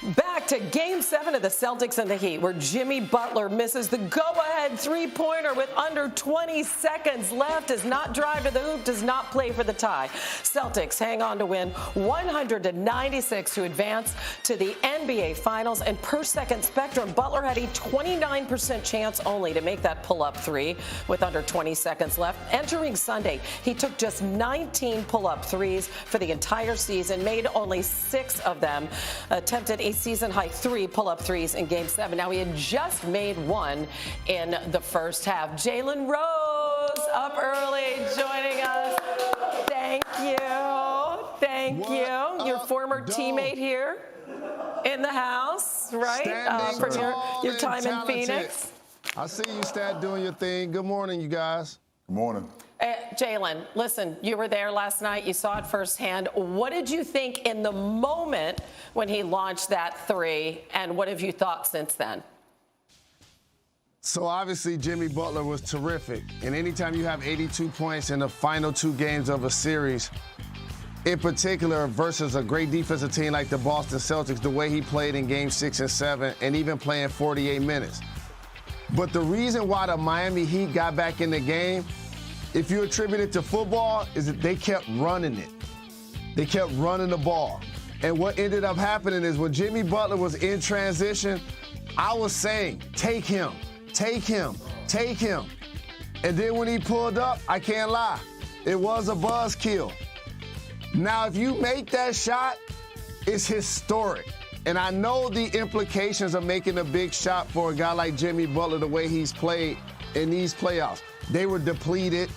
Back to Game 7 of the Celtics and the Heat, where Jimmy Butler misses the go-ahead three-pointer with under 20 seconds left, does not drive to the hoop, does not play for the tie. Celtics hang on to win 196 to advance to the NBA Finals. And per second spectrum, Butler had a 29% chance only to make that pull-up three with under 20 seconds left. Entering Sunday, he took just 19 pull-up threes for the entire season, made only 6 of them, attempted a season-high 3 pull-up threes in Game 7. Now, he had just made 1 in the first half. Jalen Rose up early, joining us. Thank you. Thank you. Your former teammate here in the house, right? From your time in Phoenix. I see you, Stat, doing your thing. Good morning, you guys. Good morning. Jalen, listen, you were there last night. You saw it firsthand. What did you think in the moment when he launched that three, and what have you thought since then? So obviously Jimmy Butler was terrific. And anytime you have 82 points in the final 2 games of a series, in particular versus a great defensive team like the Boston Celtics, the way he played in Game 6 and 7, and even playing 48 minutes. But the reason why the Miami Heat got back in the game, if you attribute it to football, is that they kept running it. They kept running the ball. And what ended up happening is when Jimmy Butler was in transition, I was saying, take him, take him, take him. And then when he pulled up, I can't lie, it was a buzzkill. Now, if you make that shot, it's historic. And I know the implications of making a big shot for a guy like Jimmy Butler, the way he's played in these playoffs. They were depleted.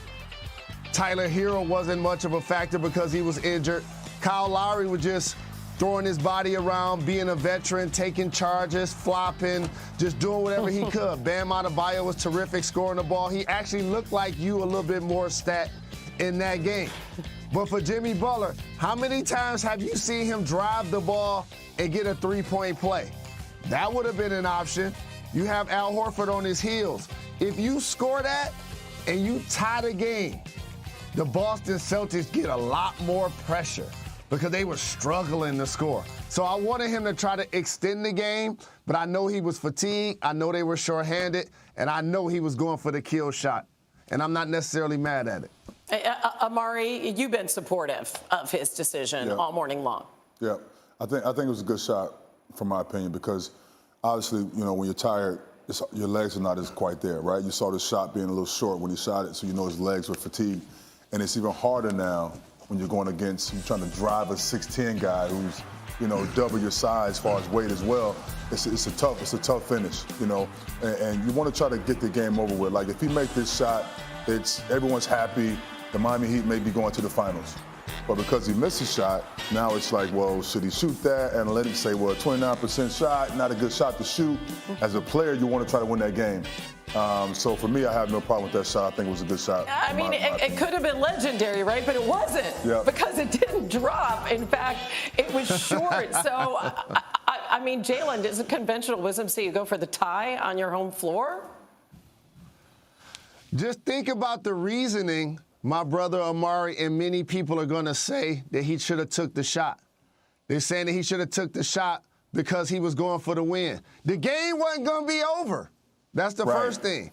Tyler Hero wasn't much of a factor because he was injured. Kyle Lowry was just throwing his body around, being a veteran, taking charges, flopping, just doing whatever he could. Bam Adebayo was terrific scoring the ball. He actually looked like you a little bit more stat in that game. But for Jimmy Butler, how many times have you seen him drive the ball and get a three-point play? That would have been an option. You have Al Horford on his heels. If you score that and you tie the game, the Boston Celtics get a lot more pressure because they were struggling to score. So I wanted him to try to extend the game, but I know he was fatigued. I know they were shorthanded, and I know he was going for the kill shot. And I'm not necessarily mad at it. Amari, you've been supportive of his decision all morning long. Yeah, I think it was a good shot, from my opinion, because obviously, you know, when you're tired, your legs are not as quite there, right? You saw the shot being a little short when he shot it, so you know his legs were fatigued. And it's even harder now when you're going against, you're trying to drive a 6'10" guy who's, you know, double your size as far as weight as well. It's a tough finish, you know, and you want to try to get the game over with. Like, if he make this shot, everyone's happy. The Miami Heat may be going to the finals. But because he missed a shot, now it's like, well, should he shoot that? Analytics say, well, 29% shot, not a good shot to shoot. As a player, you want to try to win that game. So for me, I have no problem with that shot. I think it was a good shot. I mean, it could have been legendary, right? But it wasn't because it didn't drop. In fact, it was short. So, I mean, Jalen, doesn't conventional wisdom say you go for the tie on your home floor? Just think about the reasoning. My brother Amari and many people are going to say that he should have took the shot. They're saying that he should have took the shot because he was going for the win. The game wasn't going to be over. That's the first thing.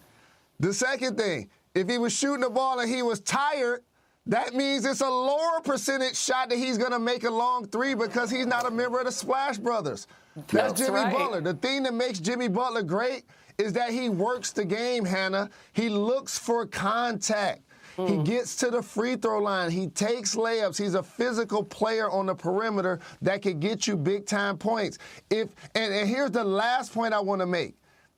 The second thing, if he was shooting the ball and he was tired, that means it's a lower percentage shot that he's going to make a long three because he's not a member of the Splash Brothers. That's Jimmy Butler. The thing that makes Jimmy Butler great is that he works the game, Hannah. He looks for contact. He gets to the free throw line. He takes layups. He's a physical player on the perimeter that can get you big-time points. And here's the last point I want to make.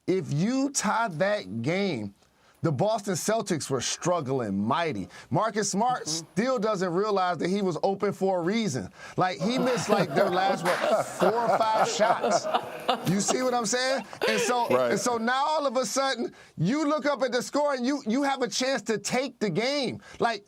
If you tie that game, the Boston Celtics were struggling mighty. Marcus Smart still doesn't realize that he was open for a reason. Like, he missed, like, their last, 4 or 5 shots. You see what I'm saying? And so now all of a sudden, you look up at the score and you have a chance to take the game. Like,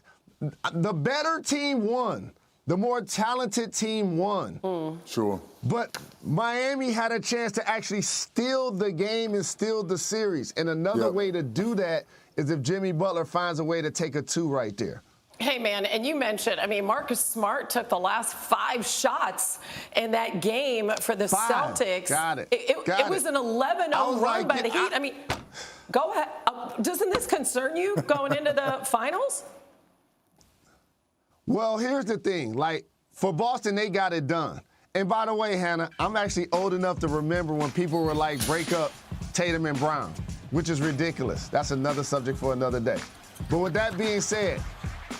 the better team won. The more talented team won. Sure. But Miami had a chance to actually steal the game and steal the series. And another way to do that is if Jimmy Butler finds a way to take a 2 right there. Hey, man, and you mentioned, Marcus Smart took the last 5 shots in that game for the Celtics. Got it. It was an 11-0 run by the Heat. Go ahead. Doesn't this concern you going into the finals? Well, here's the thing. Like, for Boston, they got it done. And by the way, Hannah, I'm actually old enough to remember when people were like, break up Tatum and Brown, which is ridiculous. That's another subject for another day. But with that being said,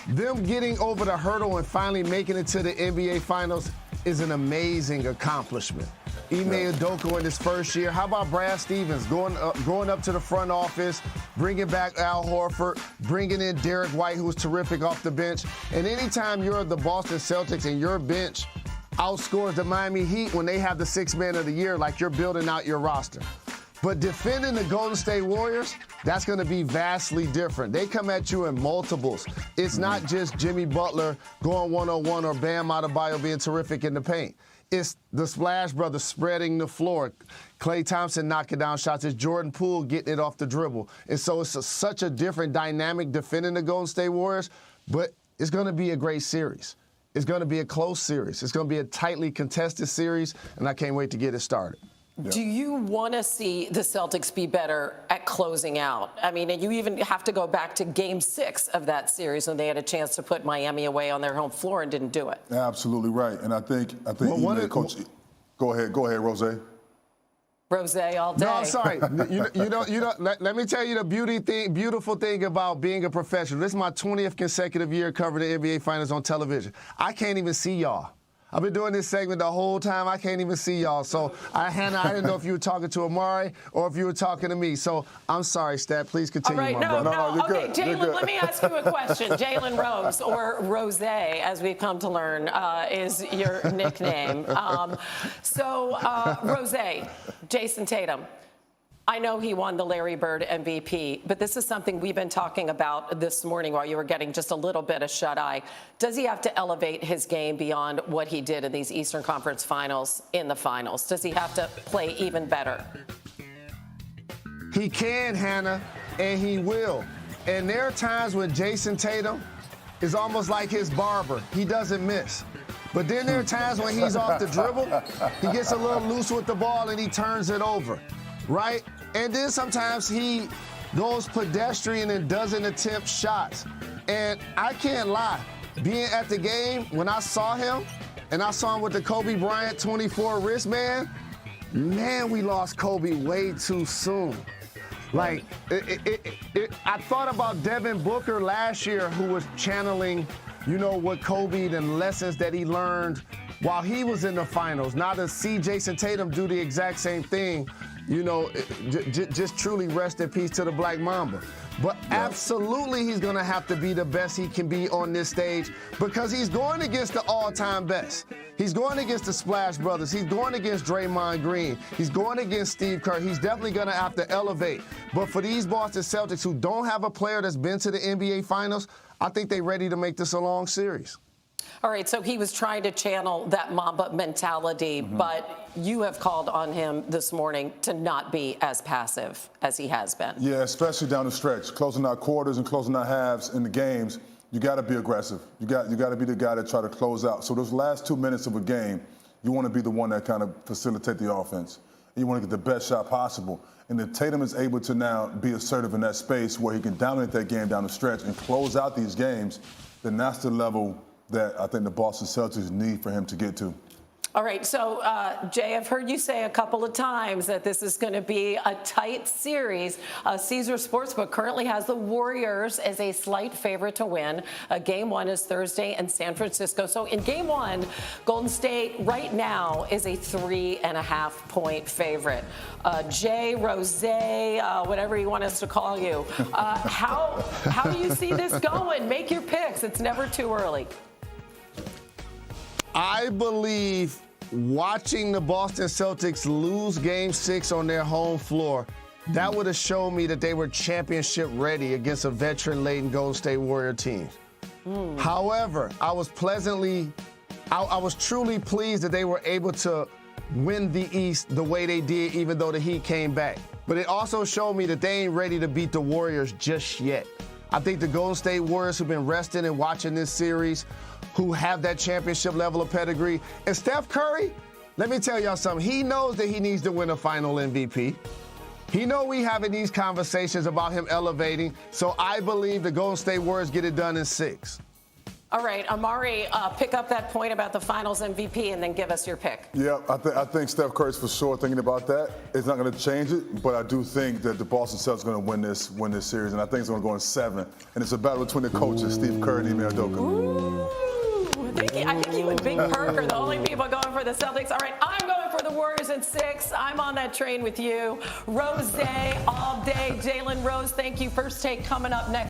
them getting over the hurdle and finally making it to the NBA Finals is an amazing accomplishment. Ime Udoka in his first year. How about Brad Stevens going up to the front office, bringing back Al Horford, bringing in Derek White, who was terrific off the bench. And anytime you're the Boston Celtics and your bench outscores the Miami Heat when they have the 6th man of the year, like you're building out your roster. But defending the Golden State Warriors, that's going to be vastly different. They come at you in multiples. It's not just Jimmy Butler going one-on-one or Bam Adebayo being terrific in the paint. It's the Splash Brothers spreading the floor. Klay Thompson knocking down shots. It's Jordan Poole getting it off the dribble. And so it's such a different dynamic defending the Golden State Warriors, but it's going to be a great series. It's going to be a close series. It's going to be a tightly contested series, and I can't wait to get it started. Yeah. Do you want to see the Celtics be better at closing out? And you even have to go back to Game 6 of that series when they had a chance to put Miami away on their home floor and didn't do it. Absolutely right. And I think Coach. Go ahead, Rose. Rose all day. No, I'm sorry. Let me tell you the beautiful thing about being a professional. This is my 20th consecutive year covering the NBA Finals on television. I can't even see y'all. I've been doing this segment the whole time. I can't even see y'all. So, Hannah, I didn't know if you were talking to Amari or if you were talking to me. So, I'm sorry, Stat. Please continue, all right, my brother. No, okay, Jalen, let me ask you a question. Jalen Rose, or Rose, as we've come to learn, is your nickname. Rose, Jason Tatum. I know he won the Larry Bird MVP, but this is something we've been talking about this morning while you were getting just a little bit of shut-eye. Does he have to elevate his game beyond what he did in these Eastern Conference Finals in the finals? Does he have to play even better? He can, Hannah, and he will. And there are times when Jason Tatum is almost like his barber. He doesn't miss. But then there are times when he's off the dribble, he gets a little loose with the ball and he turns it over, right? And then sometimes he goes pedestrian and doesn't attempt shots. And I can't lie, being at the game, when I saw him, and I saw him with the Kobe Bryant 24 wristband, man, we lost Kobe way too soon. Like, I thought about Devin Booker last year, who was channeling, what Kobe and lessons that he learned while he was in the finals. Now to see Jason Tatum do the exact same thing, just truly rest in peace to the Black Mamba. But absolutely he's going to have to be the best he can be on this stage because he's going against the all-time best. He's going against the Splash Brothers. He's going against Draymond Green. He's going against Steve Kerr. He's definitely going to have to elevate. But for these Boston Celtics who don't have a player that's been to the NBA Finals, I think they're ready to make this a long series. All right, so he was trying to channel that Mamba mentality, but you have called on him this morning to not be as passive as he has been. Yeah, especially down the stretch, closing out quarters and closing out halves in the games. You got to be aggressive. You got to be the guy to try to close out. So those last 2 minutes of a game, you want to be the one that kind of facilitate the offense. And you want to get the best shot possible. And if Tatum is able to now be assertive in that space where he can dominate that game down the stretch and close out these games, then that's the level that I think the Boston Celtics need for him to get to. All right, so, Jay, I've heard you say a couple of times that this is going to be a tight series. Caesar Sportsbook currently has the Warriors as a slight favorite to win. Game 1 is Thursday in San Francisco. So in Game 1, Golden State right now is a 3.5-point favorite. Jay, Rose, whatever you want us to call you, how do you see this going? Make your picks. It's never too early. I believe watching the Boston Celtics lose Game 6 on their home floor, that would have shown me that they were championship ready against a veteran-laden Golden State Warrior team. However, I was truly pleased that they were able to win the East the way they did, even though the Heat came back. But it also showed me that they ain't ready to beat the Warriors just yet. I think the Golden State Warriors, who've been resting and watching this series, who have that championship level of pedigree. And Steph Curry, let me tell y'all something. He knows that he needs to win a final MVP. He know we having these conversations about him elevating. So I believe the Golden State Warriors get it done in 6. All right, Amari, pick up that point about the Finals MVP and then give us your pick. Yeah, I think Steph Curry's for sure thinking about that. It's not going to change it, but I do think that the Boston Celtics are going to win this series, and I think it's going to go in 7. And it's a battle between the coaches, Steve Kerr and Ime Udoka. I think you and Big Perk are the only people going for the Celtics. All right, I'm going for the Warriors in 6. I'm on that train with you. Rose Day all day. Jalen Rose, thank you. First Take coming up next.